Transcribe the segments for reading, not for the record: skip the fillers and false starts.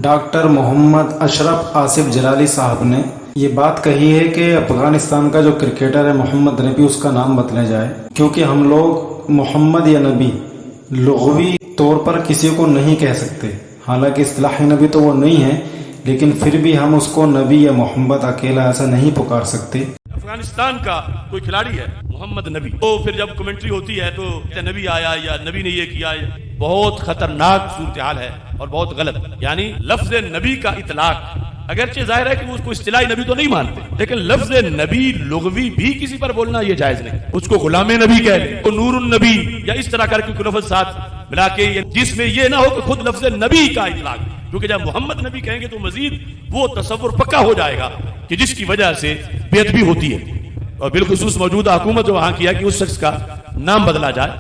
Doctor محمد اشرف آصف جلالی صاحب نے یہ بات کہی ہے کہ افغانستان کا جو کرکٹر ہے محمد نبی، اس کا نام بدلا جائے، کیونکہ ہم لوگ محمد یا نبی لغوی طور پر کسی کو نہیں کہہ سکتے، حالانکہ اصطلاحی نبی تو وہ نہیں ہے، لیکن پھر بھی ہم اس کو نبی یا محمد اکیلا ایسا نہیں پکار سکتے۔ افغانستان کا کوئی کھلاڑی ہے محمد نبی، تو پھر جب کمنٹری ہوتی ہے تو نبی آیا یا نبی نے یہ کیا، بہت خطرناک صورتحال ہے اور بہت غلط۔ یعنی لفظ نبی کا اطلاق، اگرچہ ظاہر ہے کہ وہ اس کو اصطلاحی نبی تو نہیں مانتے، لیکن لفظ نبی لغوی بھی کسی پر بولنا یہ جائز نہیں۔ اس کو غلام نبی کہہ لیں، تو نور النبی یا اس طرح کر کے کوئی لفظ ساتھ ملا کے، جس میں یہ نہ ہو کہ خود لفظ نبی کا اطلاق، کیونکہ جب محمد نبی کہیں گے تو مزید وہ تصور پکا ہو جائے گا کہ جس کی وجہ سے بے ادبی ہوتی ہے، اور بالخصوص موجودہ حکومت جو وہاں کیا کہ اس شخص کا نام بدلا جائے۔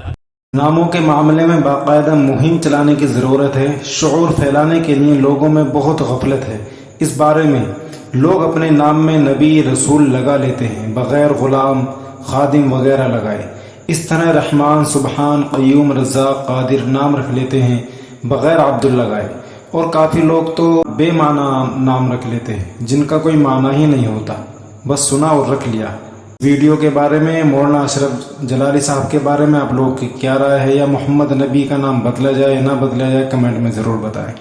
ناموں کے معاملے میں باقاعدہ مہم چلانے کی ضرورت ہے۔ شعور پھیلانے کے لیے لوگوں میں بہت غفلت ہے اس بارے میں۔ لوگ اپنے نام میں نبی رسول لگا لیتے ہیں بغیر غلام خادم وغیرہ لگائے۔ اس طرح رحمان، سبحان، قیوم، رزاق، قادر نام رکھ لیتے ہیں بغیر عبد لگائے، اور کافی لوگ تو بے معنی نام رکھ لیتے ہیں جن کا کوئی معنی ہی نہیں ہوتا، بس سنا اور رکھ لیا۔ ویڈیو کے بارے میں، مولانا اشرف جلالی صاحب کے بارے میں آپ لوگ کی کیا رائے ہے، یا محمد نبی کا نام بدلا جائے یا نہ بدلا جائے، کمنٹ میں ضرور بتائیں۔